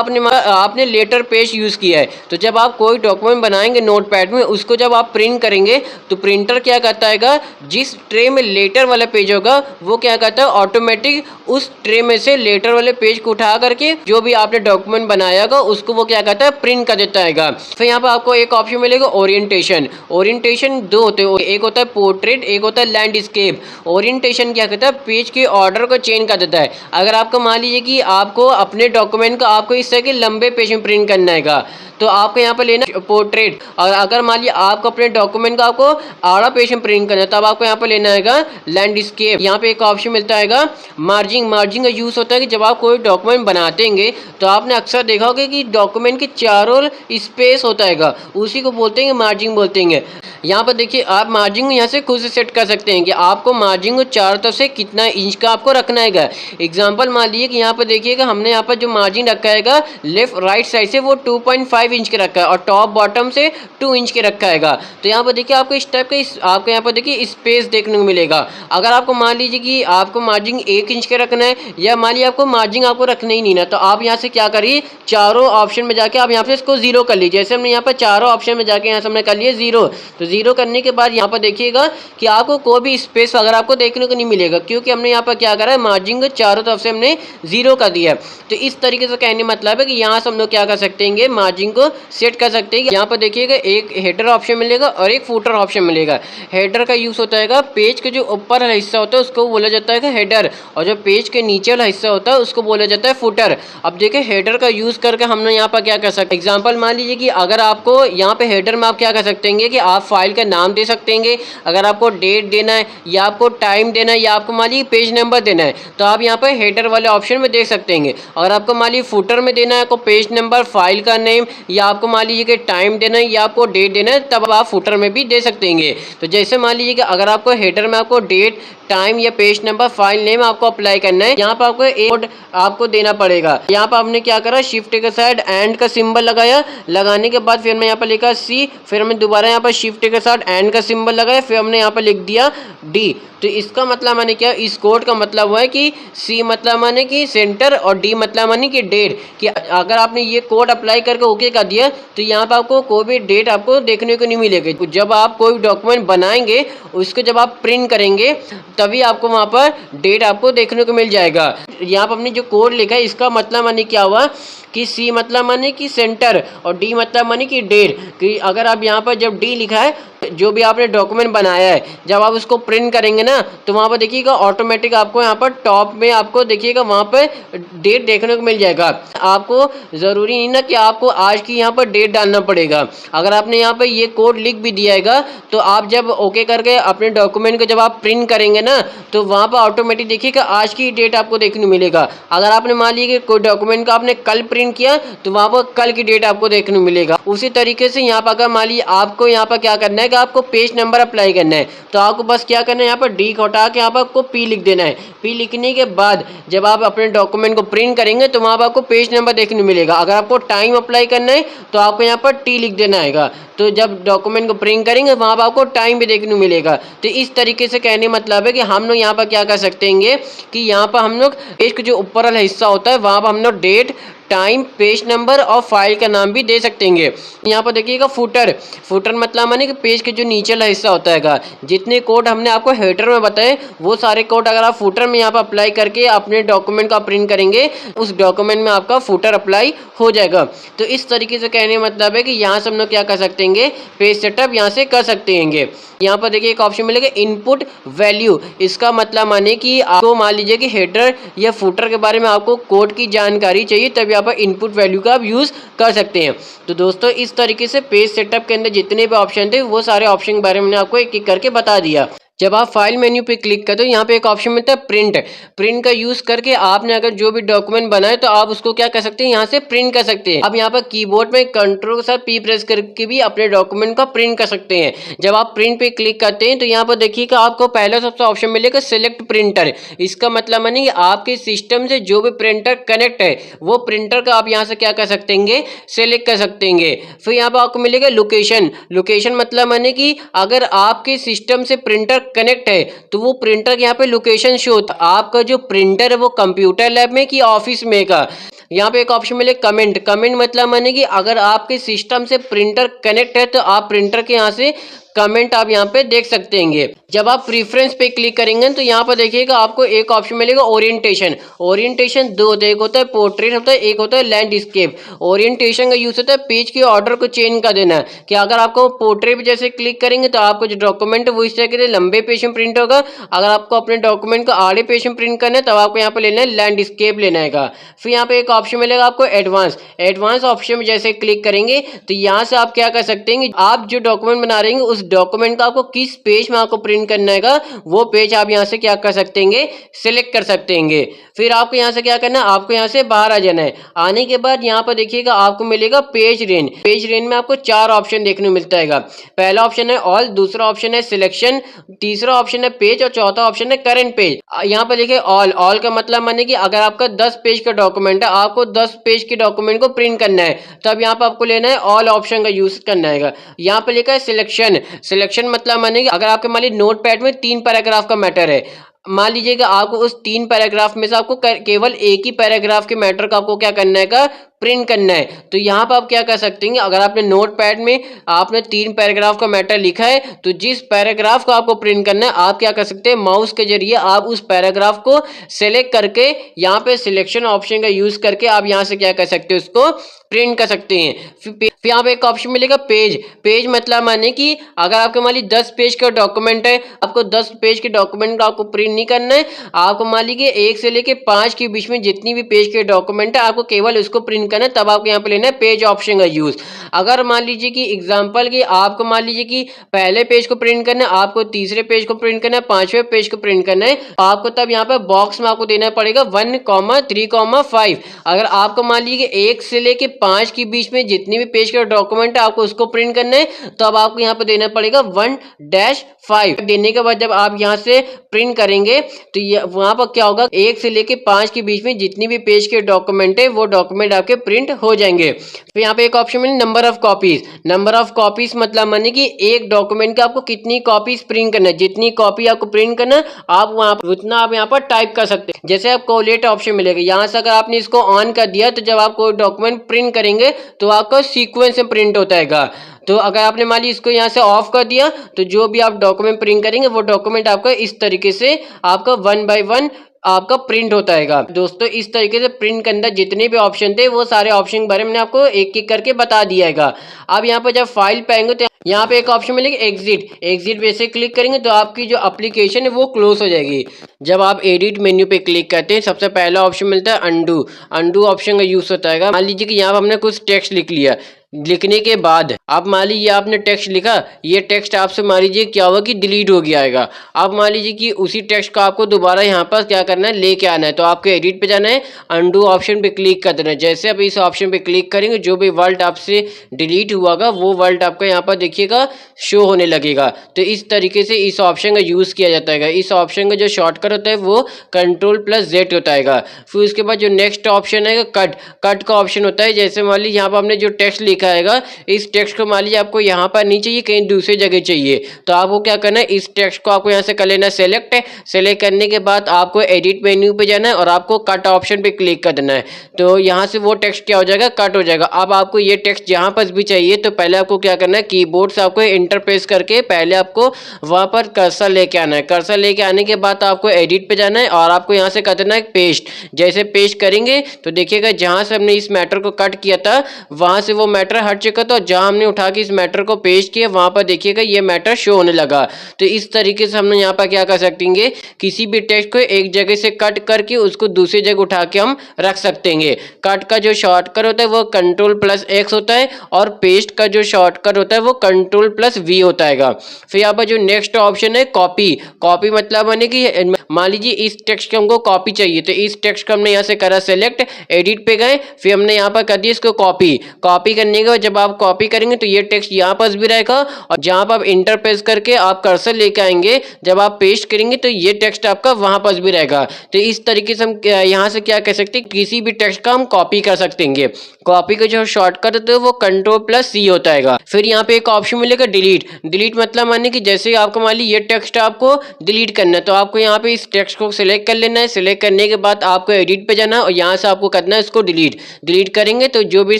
आपने लेटर पेज यूज़ किया है, तो जब आप कोई डॉक्यूमेंट बनाएंगे नोटपैड में, उसको जब आप प्रिंट करेंगे तो प्रिंटर क्या करता है, जिस ट्रे में लेटर वाला पेज होगा वो क्या करता है ऑटोमेटिक उस ट्रे में से लेटर वाले पेज को उठा करके जो भी आपने डॉक्यूमेंट बनाया होगा उसको वो क्या करता है प्रिंट कर देता है। फिर यहाँ पर आपको एक ऑप्शन मिलेगा ओरिएंटेशन 2 होते हैं, एक होता है पोर्ट्रेट, एक होता है लैंडस्केप। ओरिएंटेशन क्या करता है, पेज के ऑर्डर को चेंज कर देता है। अगर आपको मान लीजिए कि आपको अपने डॉक्यूमेंट को आपको इस तरह के लंबे पेज में प्रिंट करना है तो आपको यहाँ पर लेना पोर्ट्रेट, और अगर मान लीजिए आपको अपने डॉक्यूमेंट का आपको आड़ा पेज में प्रिंट करना है तब आपको यहाँ पर लेना है लैंडस्केप। यहाँ पे एक ऑप्शन मिलता है मार्जिन का यूज़ होता है कि जब आप कोई डॉक्यूमेंट बनाते हैं तो आपने अक्सर देखा होगा कि डॉक्यूमेंट के चारों स्पेस होता है, उसी को बोलते हैं मार्जिन बोलते हैं। यहाँ पर देखिए आप मार्जिन यहाँ से खुद से सेट कर सकते हैं कि आपको मार्जिन को चारों तरफ से कितना इंच का आपको रखना है। एग्जांपल मान लीजिए कि यहाँ पर देखिएगा हमने यहाँ पर जो मार्जिन रखा है लेफ्ट राइट साइड से वो 2.5 5 इंच के रखा है और टॉप बॉटम से 2 इंच के रखा है। तो यहाँ पर देखिए आपको इस टाइप का आपको यहाँ पर देखिए स्पेस देखने को मिलेगा। अगर आपको मान लीजिए कि आपको मार्जिन 1 इंच के रखना है या मान लीजिए आपको मार्जिन आपको रखना ही नहीं ना, तो आप यहाँ से क्या करिए, चारों ऑप्शन में जाके आप यहाँ पे इसको जीरो कर लीजिए। जैसे हमने यहाँ पर चारों ऑप्शन में जाके यहाँ से हमने कर लिए जीरो। तो जीरो करने के बाद यहाँ पर देखिएगा कि आपको कोई भी स्पेस अगर आपको देखने को नहीं मिलेगा, क्योंकि हमने यहाँ पर क्या करा है, मार्जिन को चारों तरफ से हमने जीरो कर दिया है। तो इस तरीके से कहने मतलब है कि यहाँ से हम लोग क्या कर सकते हैं, मार्जिन को सेट कर सकते हैं। यहाँ पर देखिएगा एक हेडर ऑप्शन मिलेगा और एक फुटर ऑप्शन मिलेगा। हेडर का यूज होता है पेज के जो ऊपर वाला हिस्सा होता है उसको बोला जाता है हेडर, और जो पेज के नीचे वाला हिस्सा होता है उसको बोला जाता है फुटर। अब देखिए हेडर का यूज करके हमने यहाँ पर क्या कर सकते हैं, एग्जांपल मान लीजिए कि अगर आपको यहाँ पे हेडर में आप क्या कर सकते हैं कि आप फाइल का नाम दे सकते हैं, अगर आपको डेट देना है या आपको टाइम देना है या आपको मान लीजिए पेज नंबर देना है तो आप यहाँ पर हेडर वाले ऑप्शन में देख सकते हैं। अगर आपको मान लीजिए फुटर में देना है, आपको पेज नंबर, फाइल का नेम या आपको मान लीजिए कि टाइम देना है या आपको डेट देना है, तब आप फुटर में भी दे सकते हैं। तो जैसे मान लीजिए कि अगर आपको हेडर में आपको डेट, टाइम या पेज नंबर, फाइल नेम आपको अप्लाई करना है, यहाँ पर आपको एक कोड आपको देना पड़ेगा। यहाँ पर हमने क्या करा, शिफ्ट के साथ एंड का सिंबल लगाया, लगाने के बाद फिर हमने यहाँ पर लिखा सी, फिर हमने दोबारा यहाँ पर शिफ्ट के साथ एंड का सिंबल लगाया, फिर हमने यहाँ पर लिख दिया डी। तो इसका मतलब माने क्या, इस कोड का मतलब हुआ है कि सी मतलब माने कि सेंटर और डी मतलब माने कि डेट, कि अगर आपने ये कोड अप्लाई करके ओके कर दिया तो यहाँ पर आपको कोई भी डेट आपको देखने को नहीं मिलेगी। जब आप कोई डॉक्यूमेंट बनाएंगे उसको जब आप प्रिंट करेंगे तभी आपको वहाँ पर डेट आपको देखने को मिल जाएगा। यहाँ पर हमने जो कोड लिखा है इसका मतलब माने क्या हुआ कि सी मतलब माने कि सेंटर और डी मतलब माने कि डेट, कि अगर आप यहाँ पर जब डी लिखा है जो भी आपने डॉक्यूमेंट बनाया है जब आप उसको प्रिंट करेंगे ना तो वहाँ पर देखिएगा ऑटोमेटिक आपको यहाँ पर टॉप में आपको देखिएगा वहाँ पर डेट देखने को मिल जाएगा। आपको ज़रूरी नहीं ना कि आपको आज की यहाँ पर डेट डालना पड़ेगा। अगर आपने यहाँ पर ये कोड लिख भी दिया है तो आप जब ओके करके अपने डॉक्यूमेंट को जब आप प्रिंट करेंगे ना तो वहाँ पर ऑटोमेटिक देखिएगा आज की डेट आपको देखने को मिलेगा। अगर आपने मान लीजिए कोई डॉक्यूमेंट का आपने कल प्रिंट किया तो वहाँ पर कल की डेट आपको देखने को मिलेगा। उसी तरीके से यहाँ पर अगर मान लीजिए आपको यहाँ पर क्या करना है कि आपको पेज नंबर अप्लाई करना है तो आपको बस क्या करना है, यहाँ पर डी को हटा के यहाँ पर आपको पी लिख देना है। पी लिखने के बाद जब आप अपने डॉक्यूमेंट को प्रिंट करेंगे तो वहाँ पर आपको पेज नंबर देखने को मिलेगा। अगर आपको टाइम अप्लाई करना है तो आपको यहाँ पर टी लिख देना है। तो जब डॉक्यूमेंट को प्रिंट करेंगे वहाँ पर आपको टाइम भी देखने को मिलेगा। तो इस तरीके से कहने मतलब है कि हम लोग यहाँ पर क्या कर सकते हैं कि यहाँ पर हम लोग पेज का जो ऊपर वाला हिस्सा होता है वहाँ पर हम लोग डेट, टाइम, पेज नंबर और फाइल का नाम भी दे सकते हैं। यहाँ पर देखिएगा फुटर, फुटर मतलब माने कि पेज के जो नीचे वाला हिस्सा होता है, जितने कोड हमने आपको हेडर में बताए वो सारे कोड अगर आप फुटर में यहाँ पर अप्लाई करके अपने डॉक्यूमेंट का प्रिंट करेंगे उस डॉक्यूमेंट में आपका फुटर अप्लाई हो जाएगा। तो इस तरीके से कहने मतलब है कि यहाँ से हम लोग क्या कर सकते हैं, पेज सेटअप यहाँ से कर सकते हैं। यहाँ पर देखिए एक ऑप्शन मिलेगा इनपुट वैल्यू। इसका मतलब माने कि आपको मान लीजिए कि हेडर या फुटर के बारे में आपको कोड की जानकारी चाहिए तभी आप इनपुट वैल्यू का आप यूज़ कर सकते हैं। तो दोस्तों इस तरीके से पेज सेटअप के अंदर जितने भी ऑप्शन थे वो सारे ऑप्शन के बारे में मैंने आपको एक एक करके बता दिया। जब आप फाइल मेन्यू पे क्लिक करते हो यहाँ पे एक ऑप्शन मिलता है प्रिंट। प्रिंट का यूज करके आपने अगर जो भी डॉक्यूमेंट बनाए तो आप उसको क्या कर सकते हैं, यहाँ से प्रिंट कर सकते हैं। अब यहाँ पर कीबोर्ड में कंट्रोल के साथ पी प्रेस करके भी अपने डॉक्यूमेंट का प्रिंट कर सकते हैं। जब आप प्रिंट पे क्लिक करते हैं तो यहाँ पर देखिएगा आपको पहला सबसे ऑप्शन मिलेगा सिलेक्ट प्रिंटर। इसका मतलब माने कि आपके सिस्टम से जो भी प्रिंटर कनेक्ट है वो प्रिंटर का आप यहाँ से क्या कर सकते हैं, सेलेक्ट कर सकते हैं। फिर यहाँ पर आपको मिलेगा लोकेशन। लोकेशन मतलब माने कि अगर आपके सिस्टम से प्रिंटर कनेक्ट है तो वो प्रिंटर के यहाँ पे लोकेशन शो होता है। आपका जो प्रिंटर है वो कंप्यूटर लैब में कि ऑफिस में का। यहाँ पे एक ऑप्शन मिले कमेंट। कमेंट मतलब माने कि अगर आपके सिस्टम से प्रिंटर कनेक्ट है तो आप प्रिंटर के यहाँ से कमेंट आप यहाँ पे देख सकते हैं। जब आप प्रीफरेंस पे क्लिक करेंगे तो यहाँ पर देखिएगा आपको एक ऑप्शन मिलेगा ओरिएंटेशन। ओरिएंटेशन दो होता है, एक होता है पोर्ट्रेट होता है, एक होता है लैंडस्केप। ओरिएंटेशन का यूज होता है पेज के ऑर्डर को चेंज कर देना है कि अगर आपको पोर्ट्रेट पे जैसे क्लिक करेंगे तो आपको जो डॉक्यूमेंट है वो इस तरह के लंबे पेज में प्रिंट होगा। अगर आपको अपने डॉक्यूमेंट को आड़े पेज में प्रिंट करना है तब आपको यहाँ पे लेना है लैंडस्केप लेना है। फिर यहाँ पे एक ऑप्शन मिलेगा आपको एडवांस। एडवांस ऑप्शन में जैसे क्लिक करेंगे तो यहाँ से आप क्या कर सकते हैं, आप जो डॉक्यूमेंट बना रहे हैं उस उस डॉक्यूमेंट का आपको किस पेज में आपको प्रिंट करना है, वो पेज आप यहाँ से क्या कर सकते हैं, सिलेक्ट कर सकते हैं। फिर आपको यहाँ से क्या करना है, आपको यहाँ से बाहर आ जाना है। आने के बाद यहाँ पर देखिएगा आपको मिलेगा पेज रेंज। पेज रेंज में आपको 4 ऑप्शन देखने को मिलता है। पहला ऑप्शन है ऑल, दूसरा ऑप्शन है सिलेक्शन, तीसरा ऑप्शन है पेज और चौथा ऑप्शन है करंट पेज। यहाँ पर देखिए ऑल का मतलब माने कि अगर आपका 10 पेज का डॉक्यूमेंट है, आपको 10 पेज के डॉक्यूमेंट को प्रिंट करना है, तब यहाँ पर आपको लेना है ऑल ऑप्शन का यूज करना है। यहाँ पे लिखा है सिलेक्शन। सिलेक्शन मतलब माने कि अगर आपके मान लीजिए नोट पैड में 3 पैराग्राफ का मैटर है, मान लीजिएगा आपको उस 3 पैराग्राफ में से आपको केवल एक ही पैराग्राफ के मैटर का आपको क्या करना है, प्रिंट करना है। तो यहाँ पर आप क्या कर सकते हैं, अगर आपने नोट पैड में आपने 3 पैराग्राफ का मैटर लिखा है, तो जिस पैराग्राफ को आपको प्रिंट करना है, आप क्या कर सकते हैं, माउस के जरिए आप उस पैराग्राफ को सेलेक्ट करके यहाँ पे सिलेक्शन ऑप्शन का यूज करके आप यहाँ से क्या कर सकते हो, उसको प्रिंट कर सकते हैं। फिर यहाँ पे एक ऑप्शन मिलेगा पेज। पेज मतलब माने कि अगर आपके मान लीजिए 10 पेज का डॉक्यूमेंट है, आपको 10 पेज के डॉक्यूमेंट का आपको प्रिंट नहीं करना है, आपको मान लीजिए 1 से लेके 5 के बीच में जितनी भी पेज के डॉक्यूमेंट है, आपको केवल उसको प्रिंट करना है, तब आपको यहाँ पे लेना है पेज ऑप्शन का यूज। अगर मान लीजिए कि एग्जाम्पल की आपको मान लीजिए कि पहले पेज को प्रिंट करना है, आपको तीसरे पेज को प्रिंट करना है, 5वें पेज को प्रिंट करना है, आपको तब यहाँ पे बॉक्स में आपको देना पड़ेगा 1,3,5। अगर आपको मान लीजिए 1 से लेके 5 के बीच में जितनी भी पेज का डॉक्यूमेंट है, आपको उसको प्रिंट करना है, तो अब आपको यहाँ पे देना पड़ेगा 1-5। देने के बाद जब आप यहाँ से प्रिंट करेंगे तो वहां पर क्या होगा, 1 से लेके 5 के बीच में जितनी भी पेज के डॉक्यूमेंट है, वो डॉक्यूमेंट आपके प्रिंट हो जाएंगे। फिर यहाँ पे एक ऑप्शन मिले number of copies. Number of copies मतलब माने कि एक डॉक्यूमेंट का आपको कितनी कॉपीज प्रिंट करना है, जितनी कॉपी आपको प्रिंट करना है, आप वहां पर उतना आप यहाँ पर टाइप कर सकते हैं। जैसे आपको कोलेट ऑप्शन मिलेगा, यहाँ से अगर आपने इसको ऑन कर दिया, तो जब आप कोई डॉक्यूमेंट प्रिंट करेंगे तो आपका सीक्वेंस में प्रिंट होता है। तो अगर आपने मान ली इसको यहाँ से ऑफ कर दिया, तो जो भी आप डॉक्यूमेंट प्रिंट करेंगे, वो डॉक्यूमेंट आपका इस तरीके से आपका 1 बाय 1 आपका प्रिंट होता है। दोस्तों इस तरीके से प्रिंट के अंदर जितने भी ऑप्शन थे, वो सारे ऑप्शन के बारे में मैंने आपको एक एक करके बता दिया है। अब यहाँ पर जब फाइल पे आएंगे तो यहाँ पे एक ऑप्शन मिलेगा एग्जिट। एग्जिट पे से क्लिक करेंगे तो आपकी जो एप्लीकेशन है वो क्लोज हो जाएगी। जब आप एडिट मेन्यू पे क्लिक करते हैं, सबसे पहला ऑप्शन मिलता है अंडू। अंडू ऑप्शन का यूज होता है। मान लीजिए कि यहाँ पर हमने कुछ टेक्स्ट लिख लिया, लिखने के बाद आप मान लीजिए आपने टेक्स्ट लिखा, ये टेक्स्ट आपसे मान लीजिए क्या होगा कि डिलीट हो गया है। अब मान लीजिए कि उसी टेक्स्ट को आपको दोबारा यहाँ पर क्या करना है, लेके आना है, तो आपको एडिट पे जाना है, अंडू ऑप्शन पे क्लिक कर देना है। जैसे आप इस ऑप्शन पे क्लिक करेंगे, जो भी वर्ड आपसे डिलीट हुआ वो वर्ड आपका यहाँ पर देखिएगा शो होने लगेगा। तो इस तरीके से इस ऑप्शन का यूज किया जाता है। इस ऑप्शन का जो शॉर्टकट होता है वो Ctrl+Z होता है। फिर उसके बाद जो नेक्स्ट ऑप्शन है कट का ऑप्शन होता है। जैसे मान लीजिए यहाँ पर हमने जो टेक्स्ट लिखा है, इस टेक्स्ट को मान लीजिए आपको यहाँ पर नहीं चाहिए, कहीं दूसरी जगह चाहिए, तो आपको क्या करना है, इस टेक्स्ट को आपको यहाँ से कर लेना सेलेक्ट। सेलेक्ट करने के बाद आपको एडिट मेन्यू पे जाना है और आपको कट ऑप्शन पे क्लिक कर देना है। तो यहाँ से वो टेक्स्ट क्या हो जाएगा, कट हो जाएगा। अब आपको ये टेक्स्ट जहाँ पर भी चाहिए, तो पहले आपको क्या करना है, कीबोर्ड से आपको इंटरप्रेस करके पहले आपको वहाँ पर कर्सर लेके आना है। कर्सर लेके आने के बाद आपको एडिट पे जाना है और आपको यहाँ से कर देना है पेस्ट। जैसे पेस्ट करेंगे तो देखिएगा जहाँ से हमने इस मैटर को कट किया था, वहाँ से वो मैटर हट चुका था, जहां हमने उठा के इस मैटर को पेस्ट किया, वहां पर देखिएगा ये मैटर शो होने लगा। तो इस तरीके से हमने यहाँ पर क्या कर सकते हैं, किसी भी टेक्स्ट को एक जगह से कट करके उसको दूसरी जगह उठा के हम रख सकते हैं। कट का जो शॉर्टकट होता है वो Ctrl+X होता है और पेस्ट का जो शॉर्टकट होता है वो Ctrl+V होता है। फिर यहाँ पर जो नेक्स्ट ऑप्शन है कॉपी। कॉपी मतलब माने कि मान लीजिए इस टेक्स्ट को हमको कॉपी चाहिए, तो इस टेक्स्ट को हमने यहाँ से करा सेलेक्ट, एडिट पे गए, फिर हमने यहाँ पर कर दिया इसको कॉपी। कॉपी करने के बाद जब आप कॉपी करेंगे तो ये टेक्स्ट यहाँ पर भी रहेगा, और जहाँ पर आप इंटरप्रेस करके आप कर्सर लेके आएंगे, जब आप पेस्ट करेंगे तो ये टेक्स्ट आपका वहां पर भी रहेगा। तो इस तरीके से हम यहाँ से क्या कर सकते हैं, किसी भी टेक्स्ट का हम कॉपी कर सकते हैं। कॉपी का जो शॉर्टकट होता है वो Ctrl+C होता है। फिर यहाँ पे एक ऑप्शन मिलेगा डिलीट। डिलीट मतलब माने कि जैसे आपको मान ली ये टेक्स्ट आपको डिलीट करना है, तो आपको यहाँ पे इस टेक्स्ट को सिलेक्ट कर लेना है। सिलेक्ट करने के बाद आपको एडिट पे जाना है और यहाँ से आपको करना है इसको डिलीट। डिलीट करेंगे तो जो भी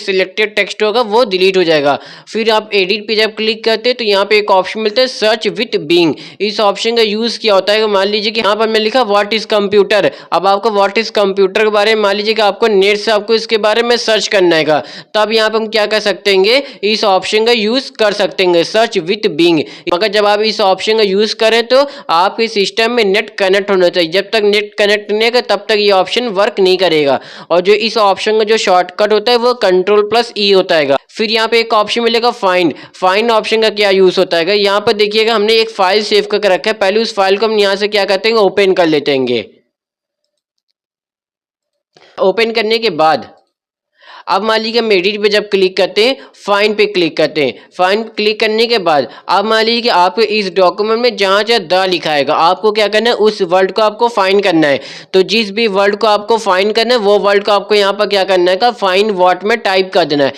सिलेक्टेड टेक्स्ट होगा वो डिलीट हो जाएगा। फिर आप एडिट पे जब क्लिक करते हैं तो यहाँ पे एक ऑप्शन मिलता है सर्च विथ बिंग। इस ऑप्शन का यूज किया होता है, मान लीजिए कि यहाँ पर मैं लिखा व्हाट इज कंप्यूटर। अब आपको व्हाट इज कंप्यूटर के बारे में मान लीजिए कि आपको नेट से आपको इसके बारे में सर्च करना है, तब यहाँ पे हम क्या कर सकते हैं, इस ऑप्शन का यूज कर सकते हैं सर्च विथ बिंग। मगर जब आप इस ऑप्शन का यूज करें तो आपके सिस्टम में नेट कनेक्ट होना चाहिए। जब तक नेट कनेक्ट नहीं होगा तब तक ये ऑप्शन वर्क नहीं करेगा। और जो इस ऑप्शन का जो शॉर्टकट होता है वो Ctrl+E होता है। फिर यहाँ पे एक ऑप्शन मिलेगा फाइंड। फाइंड ऑप्शन का क्या यूज होता है, यहाँ पर देखिएगा हमने एक फाइल सेव करके रखा है, पहले उस फाइल को हम यहाँ से क्या करते हैं, ओपन कर लेते हैं। ओपन करने के बाद अब मान लीजिए हम एडिट पे जब क्लिक करते हैं, फाइंड पे क्लिक करते हैं, फाइंड क्लिक करने के बाद अब मान लीजिए कि आपको इस डॉक्यूमेंट में जहाँ जहाँ द लिखा है आपको क्या करना है, उस वर्ड को आपको फाइंड करना है। तो जिस भी वर्ड को आपको फाइंड करना है वो वर्ड को आपको यहाँ पर क्या करना है, फाइंड व्हाट में टाइप कर देना है।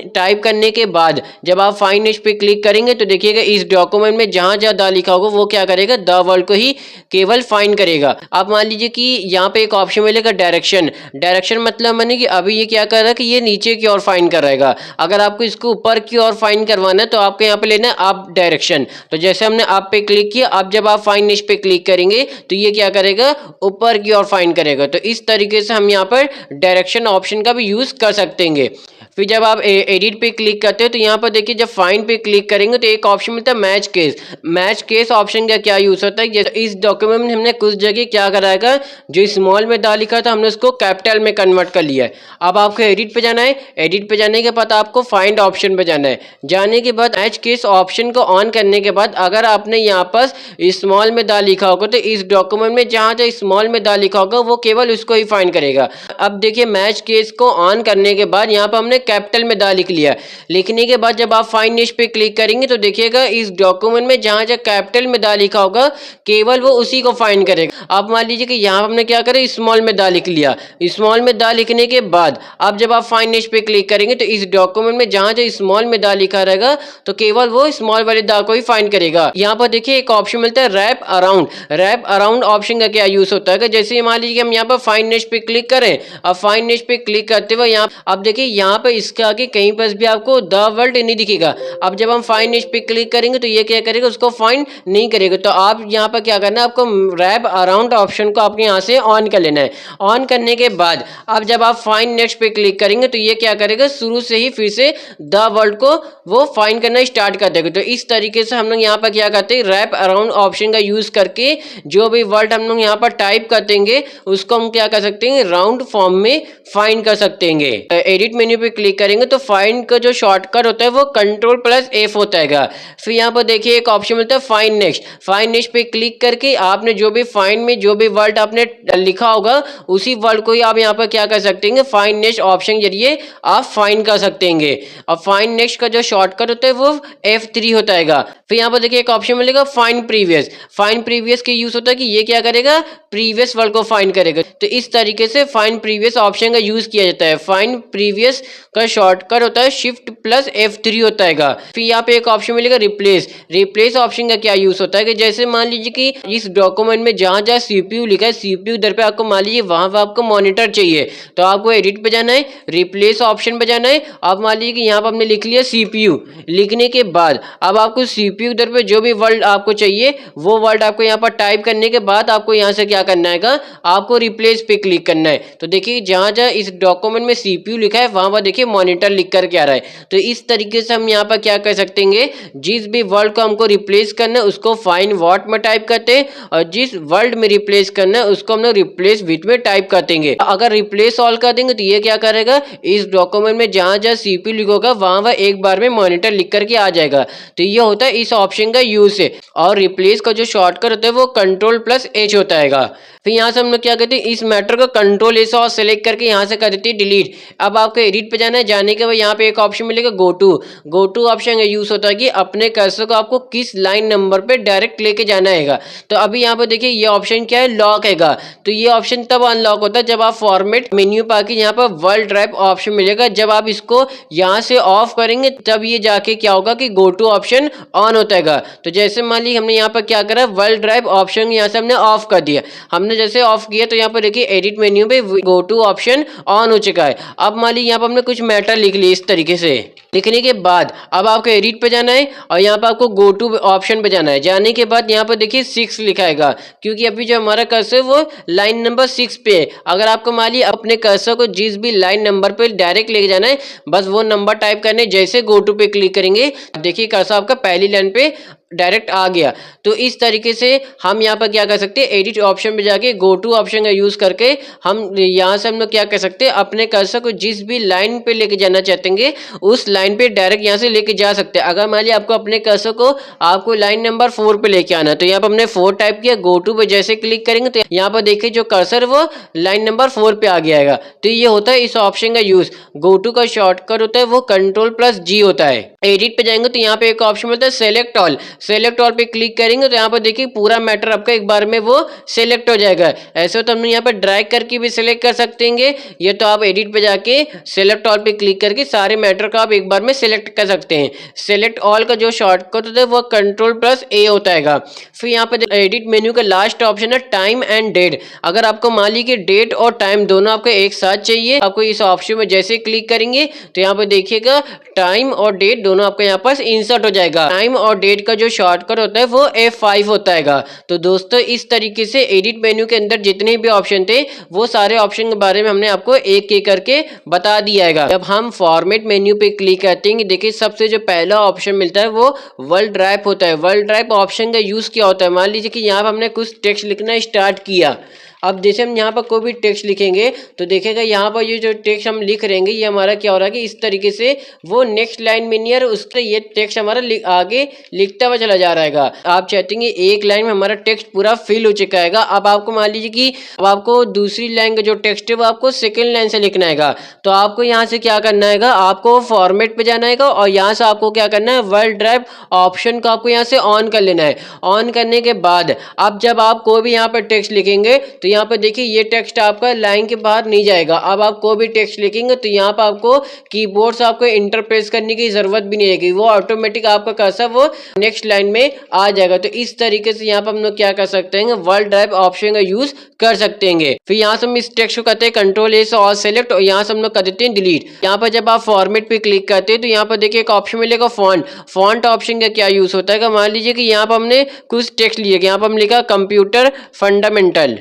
टाइप करने के बाद जब आप फाइंड नेक्स्ट पे क्लिक करेंगे तो देखिएगा इस डॉक्यूमेंट में जहाँ जहाँ द लिखा होगा वो क्या करेगा, द वर्ड को ही केवल फाइंड करेगा। अब मान लीजिए कि यहाँ पे एक ऑप्शन मिलेगा डायरेक्शन। डायरेक्शन मतलब माने कि अभी ये क्या कर रहा है कि ये नीचे की ओर फाइंड कर रहेगा। अगर आपको इसको ऊपर की ओर फाइंड करवाना है तो आपको यहाँ पे लेना है अप डायरेक्शन। तो जैसे हमने अप पे क्लिक किया, अब जब आप फाइंड नेक्स्ट पे क्लिक करेंगे तो ये क्या करेगा, ऊपर की ओर फाइंड करेगा। तो इस तरीके से हम यहाँ पर डायरेक्शन ऑप्शन का भी यूज कर सकते हैं। फिर जब आप एडिट पे क्लिक करते हो तो यहाँ पर देखिए जब फाइंड पे क्लिक करेंगे तो एक ऑप्शन मिलता है match case. Match case option का क्या यूज होता है, जैसे इस डॉक्यूमेंट में हमने कुछ जगह क्या कराएगा, जो स्मॉल में दा लिखा था हमने उसको कैपिटल में कन्वर्ट कर लिया है। अब आपको एडिट पे जाना है, एडिट पे जाने के बाद आपको फाइंड ऑप्शन पे जाना है। जाने के बाद मैच केस ऑप्शन को ऑन करने के बाद अगर आपने यहाँ पर स्मॉल में दा लिखा होगा तो इस डॉक्यूमेंट में जहाँ जहाँ स्मॉल में दा लिखा होगा वो केवल उसको ही फाइंड करेगा। अब देखिए मैच केस को ऑन करने के बाद यहाँ पर हमने कैपिटल में दा लिख लिया। लिखने के बाद जब आप फाइंड नेक्स्ट पे क्लिक करेंगे तो देखिएगा इस डॉक्यूमेंट में जहां जहां कैपिटल में दा लिखा होगा केवल वो उसी को फाइंड करेगा। अब मान लीजिए कि यहाँ हमने क्या करें, स्मॉल में दा लिख लिया। स्मॉल में दा लिखने के बाद अब जब आप फाइंड नेक्स्ट पे क्लिक करेंगे तो इस डॉक्यूमेंट में जहां जहां स्मॉल में दा लिखा रहेगा तो केवल वो स्मॉल वाले दा को ही फाइंड करेगा। यहाँ पर देखिए एक ऑप्शन मिलता है wrap around. Wrap around option का क्या यूज होता है, जैसे मान लीजिए हम यहाँ पर फाइंड नेक्स्ट पे क्लिक करें, अब फाइंड नेक्स्ट पे क्लिक करते हुए यहाँ अब देखिए यहाँ पर इसके आगे कहीं पर भी आपको द वर्ड नहीं दिखेगा। अब जब हम फाइंड नेक्स्ट पे क्लिक करेंगे तो ये क्या करेगा, उसको फाइंड नहीं करेगा। तो आप यहाँ पर क्या करना है, आपको रैप अराउंड ऑप्शन को आपके यहाँ से ऑन कर लेना है। ऑन करने के बाद अब जब आप फाइंड नेक्स्ट पे क्लिक करेंगे तो ये क्या करेगा, शुरू से ही फिर से द वर्ड को वो फाइंड करना स्टार्ट कर देगा। तो इस तरीके से हम लोग यहाँ पर क्या करते हैं, रैप अराउंड ऑप्शन का यूज करके जो भी वर्ड हम लोग यहाँ पर टाइप कर देंगे उसको हम क्या कर सकते हैं, राउंड फॉर्म में फाइंड कर सकते हैं। एडिट मेन्यू पे क्लिक करेंगे तो फाइंड का जो शॉर्टकट होता है वो Ctrl+F होता है। फिर यहाँ पर देखिए एक ऑप्शन मिलता है फाइंड नेक्स्ट। फाइंड नेक्स्ट पे क्लिक करके आपने जो भी फाइंड में जो भी वर्ड आपने लिखा होगा उसी वर्ड को ही आप यहाँ पर क्या कर सकते हैं, फाइंड नेक्स्ट ऑप्शन के जरिए आप फाइंड कर सकते हैं। और फाइंड नेक्स्ट का जो शॉर्टकट होता है वो F3 होता है। फिर यहाँ पर देखिए एक ऑप्शन मिलेगा फाइंड प्रीवियस। फाइंड प्रीवियस के यूज होता है कि ये क्या करेगा, प्रीवियस वर्ड को फाइंड करेगा। तो इस तरीके से फाइंड प्रीवियस ऑप्शन का यूज किया जाता है। फाइंड प्रीवियस का शॉर्टकट होता है Shift+F3 होता है। फिर यहाँ पे एक ऑप्शन मिलेगा रिप्लेस। रिप्लेस ऑप्शन का क्या यूज होता है कि जैसे मान लीजिए कि इस डॉक्यूमेंट में जहाँ जहाँ CPU लिखा है, CPU इधर पे आपको मान लीजिए वहां पर आपको मॉनिटर चाहिए, तो आपको एडिट पे जाना है, रिप्लेस ऑप्शन पे जाना है। अब मान लीजिए कि यहाँ पर हमने लिख लिया CPU। लिखने के बाद अब आपको CPU इधर पे जो भी वर्ड आपको चाहिए वो वर्ड आपको यहाँ पर टाइप करने के बाद आपको यहाँ से क्या करना है, आपको रिप्लेस पे क्लिक करना है। तो देखिए जहाँ जहाँ इस डॉक्यूमेंट में CPU लिखा है वहां पर देखिए मॉनिटर लिख करके आ रहा है। तो इस तरीके से हम यहाँ पर क्या कर सकते हैं, जिस भी वर्ड को हमको रिप्लेस करना है उसको फाइंड व्हाट में टाइप करते हैं और जिस वर्ड में रिप्लेस करना है उसको हम लोग रिप्लेस विथ में टाइप कर देंगे। अगर रिप्लेस ऑल कर देंगे तो ये क्या करेगा, इस डॉक्यूमेंट में जहाँ जहाँ CPU लिखोगा वहां वह एक बार में मॉनिटर लिख करके आ जाएगा। तो ये होता है इस ऑप्शन का यूज है। और रिप्लेस का जो शॉर्टकट होता है वो Ctrl+H होता है। फिर यहाँ से हम लोग क्या करते हैं, इस मैटर को Ctrl+S और सेलेक्ट करके यहाँ से कर देते हैं डिलीट। अब आपको एडिट पे जाना है, जाने के बाद यहाँ पे एक ऑप्शन मिलेगा गो टू ऑप्शन का यूज होता है कि अपने कर्सर को आपको किस लाइन नंबर पे डायरेक्ट लेके जाना है। तो अभी यहाँ पे देखिए ये ऑप्शन क्या है, लॉक है। तो ये ऑप्शन तब अनलॉक होता है जब आप फॉर्मेट मेन्यू पा के यहाँ पर वर्ल्ड ड्राइव ऑप्शन मिलेगा, जब आप इसको यहाँ से ऑफ करेंगे तब ये जाके क्या होगा कि गो टू ऑप्शन ऑन होता है। तो जैसे मान ली हमने यहाँ पर क्या करा, वर्ल्ड ड्राइव ऑप्शन यहाँ से हमने ऑफ कर दिया। हमने जैसे ऑफ किया तो यहाँ पर देखिए एडिट मेन्यू पे गो टू ऑप्शन ऑन हो चुका है। अब मान ली यहाँ पर हमने कुछ मैटर लिख लिया इस तरीके से। लिखने के बाद अब आपको एडिट पे जाना है और यहाँ पर आपको गो टू ऑप्शन पे जाना है। जाने के बाद यहाँ पर देखिए 6 लिखा है, क्योंकि अभी जो हमारा कर्सर है वो लाइन नंबर 6 पे है। अगर आपको मान ली अपने कर्सर को जिस भी लाइन नंबर पे डायरेक्ट लेके जाना है, बस वो नंबर टाइप करने, जैसे गो टू पे क्लिक करेंगे देखिए कर्सर आपका पहली लाइन पे डायरेक्ट आ गया। तो इस तरीके से हम यहाँ पर क्या कर सकते हैं, एडिट ऑप्शन में जाके गो टू ऑप्शन का यूज़ करके हम यहाँ से हम लोग क्या कर सकते हैं, अपने कर्सर को जिस भी लाइन पे लेके जाना चाहते उस लाइन पे डायरेक्ट यहाँ से लेके जा सकते हैं। अगर मान लिया आपको अपने कर्सर को आपको लाइन नंबर 4 पे लेके आना है, तो यहाँ पर हमने 4 टाइप किया, गो टू पे जैसे क्लिक करेंगे तो यहाँ पर देखिए जो कर्सर वो लाइन नंबर 4 पे आ गया। तो ये होता है इस ऑप्शन का यूज। गो टू का शॉर्टकट होता है वो Ctrl+G होता है। एडिट पे जाएंगे तो यहाँ पे एक ऑप्शन मिलता है सेलेक्ट ऑल। सेलेक्ट ऑल पे क्लिक करेंगे तो यहाँ पर देखिए पूरा मैटर आपका एक बार में वो सिलेक्ट हो जाएगा। ऐसे तो हम यहाँ पर ड्रैग करके भी सिलेक्ट कर सकते हैं, ये तो आप एडिट पे जाके सेलेक्ट ऑल पे क्लिक करके सारे मैटर का आप एक बार में सिलेक्ट कर सकते हैं। सेलेक्ट ऑल का जो शॉर्टकट होता है वो Ctrl+A होता है। फिर यहाँ पर एडिट मेन्यू का लास्ट ऑप्शन है टाइम एंड डेट। अगर आपको मान लीजिए कि डेट और टाइम दोनों आपको एक साथ चाहिए, आपको इस ऑप्शन में जैसे क्लिक करेंगे तो यहाँ पर देखिएगा टाइम और डेट दोनों आपके यहाँ पास इंसर्ट हो जाएगा। टाइम और डेट का जो शॉर्टकट होता है वो F5 होता है। तो दोस्तों इस तरीके से एडिट मेन्यू के अंदर जितने भी ऑप्शन थे वो सारे ऑप्शन के बारे में हमने आपको एक एक करके बता दिया है। जब हम फॉर्मेट मेन्यू पे क्लिक करते हैं, देखिए सबसे जो पहला ऑप्शन मिलता है वो वर्ल्ड ड्राइव होता है। वर्ल्ड ड्राइव ऑप्शन का यूज क्या होता है, मान लीजिए कि यहाँ पर हमने कुछ टेक्स्ट लिखना स्टार्ट किया। अब जैसे हम यहाँ पर कोई भी टेक्स्ट लिखेंगे तो देखेगा यहाँ पर ये जो टेक्स्ट हम लिख रहेंगे ये हमारा क्या हो रहा है कि इस तरीके से वो नेक्स्ट लाइन में नहीं आ रहा, उससे ये टेक्स्ट हमारा आगे लिखता हुआ चला जा रहा है। आप चाहते हैं एक लाइन में हमारा टेक्स्ट पूरा फिल हो चुका है। अब आपको मान लीजिए कि अब आपको दूसरी लाइन का जो टेक्स्ट है वो आपको सेकेंड लाइन से लिखना है, तो आपको यहाँ से क्या करना है, आपको फॉर्मेट पे जाना है और यहाँ से आपको क्या करना है, वर्ल्ड ड्राइव ऑप्शन को आपको यहाँ से ऑन कर लेना है। ऑन करने के बाद अब जब आप कोई भी यहाँ पर टेक्स्ट लिखेंगे तो यहाँ पर देखिए ये टेक्स्ट आपका लाइन के बाहर नहीं जाएगा। अब आप कोई भी टेक्स्ट लिखेंगे तो यहाँ पर आपको कीबोर्ड से आपको इंटर प्रेस करने की जरूरत भी नहीं रहेगी, वो ऑटोमेटिक आपका कर्सर वो नेक्स्ट लाइन में आ जाएगा। तो इस तरीके से यहाँ पर हम लोग क्या कर सकते हैं, वर्ल्ड ड्राइव ऑप्शन का यूज कर सकते हैं। फिर यहाँ से हम इस टेक्स्ट को करते हैं Ctrl+A से ऑल सेलेक्ट और यहाँ से हम लोग कर देते हैं डिलीट। यहाँ पर जब आप फॉर्मेट पे क्लिक करते हैं तो यहाँ पर देखिए एक ऑप्शन मिलेगा फॉन्ट। फॉन्ट ऑप्शन का क्या यूज होता है, मान लीजिए कि यहाँ पर हमने कुछ टेक्स्ट लिया, यहाँ पर हम लिखा कंप्यूटर फंडामेंटल।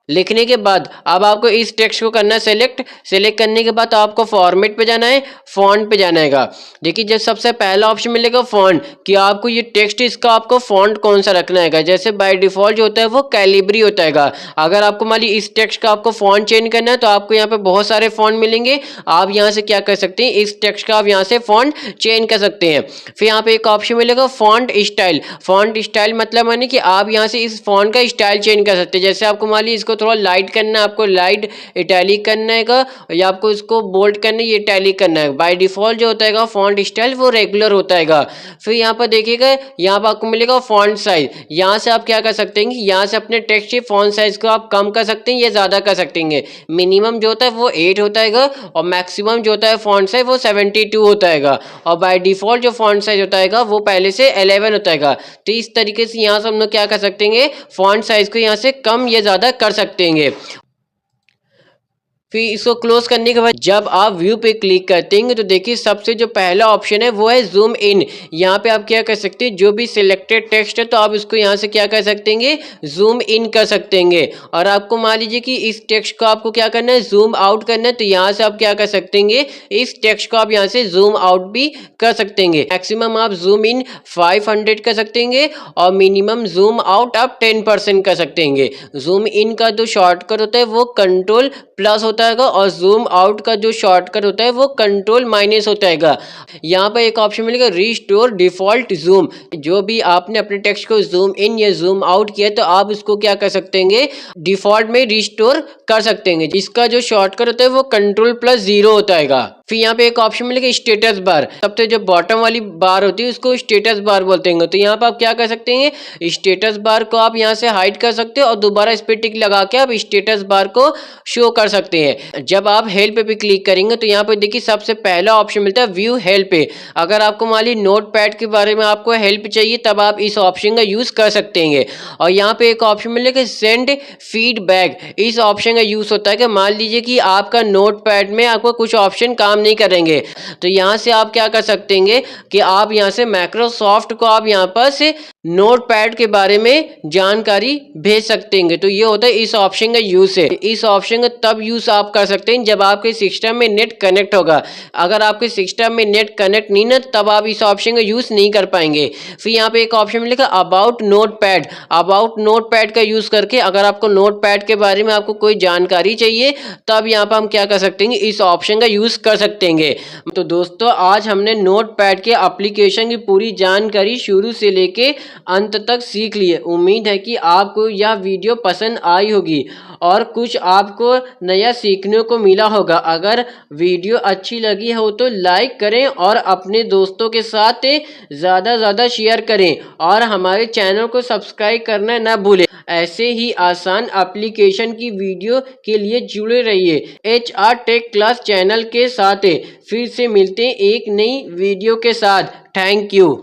लिखने के बाद अब आपको इस टेक्स्ट को करना है सेलेक्ट करने के बाद आपको फॉर्मेट पे जाना है, फॉन्ट पे जाना है। देखिए जब सबसे पहला ऑप्शन मिलेगा फॉन्ट, कि आपको ये टेक्स्ट इसका आपको फॉन्ट कौन सा रखना है। जैसे बाय डिफॉल्ट जो होता है वो कैलिब्री होता है। अगर आपको मान लीजिए इस टेक्स्ट का आपको फॉन्ट चेंज करना है तो आपको यहाँ पे बहुत सारे फॉन्ट मिलेंगे। आप यहाँ से क्या कर सकते हैं, इस टेक्स्ट का आप यहाँ से फॉन्ट चेंज कर सकते हैं। फिर यहाँ पे एक ऑप्शन मिलेगा फॉन्ट स्टाइल। फॉन्ट स्टाइल मतलब माने कि आप यहाँ से इस फॉन्ट का स्टाइल चेंज कर सकते हैं। जैसे आपको मान लीजिए इसको थोड़ा लाइट करना है, आपको लाइट इटैलिक करना है या आपको इसको बोल्ड करना है, ये इटैलिक करना है। बाय डिफॉल्ट जो होता है फॉन्ट स्टाइल वो रेगुलर होता है। फिर यहाँ पर देखिएगा यहाँ पर आपको मिलेगा फॉन्ट साइज। यहाँ से आप क्या कर सकते हैं, यहाँ से अपने टेक्स्ट के फॉन्ट साइज को आप कम कर सकते हैं या ज़्यादा कर सकते हैं। मिनिमम जो होता है वो 8 होता है और मैक्सिमम जो होता है फॉन्ट साइज वो 72 होता है और बाय डिफॉल्ट जो फॉन्ट साइज होता है वो पहले से 11 होता है। तो इस तरीके से यहाँ से हम लोग क्या कर सकते हैं, फॉन्ट साइज को यहाँ से कम या ज़्यादा कर सकते हैं। फिर इसको क्लोज करने के बाद जब आप व्यू पे क्लिक करते हैं तो देखिए सबसे जो पहला ऑप्शन है वो है जूम इन। यहाँ पे आप क्या कर सकते हैं, जो भी सिलेक्टेड टेक्स्ट है तो आप इसको यहाँ से क्या कर सकते हैं, जूम इन कर सकते हैं। और आपको मान लीजिए कि इस टेक्स्ट को आपको क्या करना है, जूम आउट करना है, तो यहाँ से आप क्या कर सकते हैं, इस टेक्स्ट को आप यहाँ से जूम आउट भी कर सकते हैं। मैक्सिमम आप जूम इन 500 कर सकते हैं और मिनिमम जूम आउट आप 10% कर सकते हैं। जूम इन का जो शॉर्टकट होता है वो Ctrl+ होता है और जूम आउट का जो शॉर्टकट होता है वो Ctrl- होता है। यहाँ पर एक ऑप्शन मिलेगा रिस्टोर डिफॉल्ट जूम। जो भी आपने अपने टेक्स्ट को जूम इन या जूम आउट किया तो आप उसको क्या कर सकते हैं, डिफॉल्ट में रिस्टोर कर सकते हैं। इसका जो शॉर्टकट होता है वो Ctrl+0 होता है। फिर यहाँ पे एक ऑप्शन मिलेगा स्टेटस बार। सबसे जो बॉटम वाली बार होती है उसको स्टेटस बार बोलते हैं। तो यहाँ पर आप क्या कर सकते हैं, स्टेटस बार को आप यहाँ से हाइड कर सकते हो और दोबारा इस पे टिक लगा के आप स्टेटस बार को शो कर सकते हैं। जब आप हेल्प पे क्लिक करेंगे तो यहाँ पे देखिए सबसे पहला ऑप्शन मिलता है व्यू हेल्प पे। अगर आपको मान लीजिए नोट पैड के बारे में आपको हेल्प चाहिए तब आप इस ऑप्शन का यूज कर सकते हैं। और यहाँ पे एक ऑप्शन मिलेगा सेंड फीडबैक। इस ऑप्शन का यूज होता है कि मान लीजिए कि आपका नोट पैड में आपको कुछ ऑप्शन काम काम नहीं करेंगे। तो यहाँ से आप क्या कर सकते हैं कि आप यहाँ से माइक्रोसॉफ्ट को आप यहाँ पर से नोटपैड के बारे में जानकारी भेज सकते हैं। तो ये होता है इस ऑप्शन का यूज़ है। इस ऑप्शन का तब यूज़ आप कर सकते हैं जब आपके सिस्टम में नेट कनेक्ट होगा। अगर आपके सिस्टम में नेट कनेक्ट नहीं ना, तब आप इस ऑप्शन का यूज़ नहीं कर पाएंगे। फिर यहाँ पे एक ऑप्शन में लिखा अबाउट नोटपैड। अबाउट नोटपैड का यूज़ करके अगर आपको नोटपैड के बारे में आपको कोई जानकारी चाहिए, तब यहाँ पर हम क्या कर सकते हैं, इस ऑप्शन का यूज़ कर सकते हैं। तो दोस्तों, आज हमने नोटपैड के एप्लीकेशन की पूरी जानकारी शुरू से लेके अंत तक सीख लिए। उम्मीद है कि आपको यह वीडियो पसंद आई होगी और कुछ आपको नया सीखने को मिला होगा। अगर वीडियो अच्छी लगी हो तो लाइक करें और अपने दोस्तों के साथ ज़्यादा ज़्यादा शेयर करें और हमारे चैनल को सब्सक्राइब करना ना भूलें। ऐसे ही आसान एप्लीकेशन की वीडियो के लिए जुड़े रहिए HR टेक क्लास चैनल के साथ। फिर से मिलते हैं एक नई वीडियो के साथ। Thank you.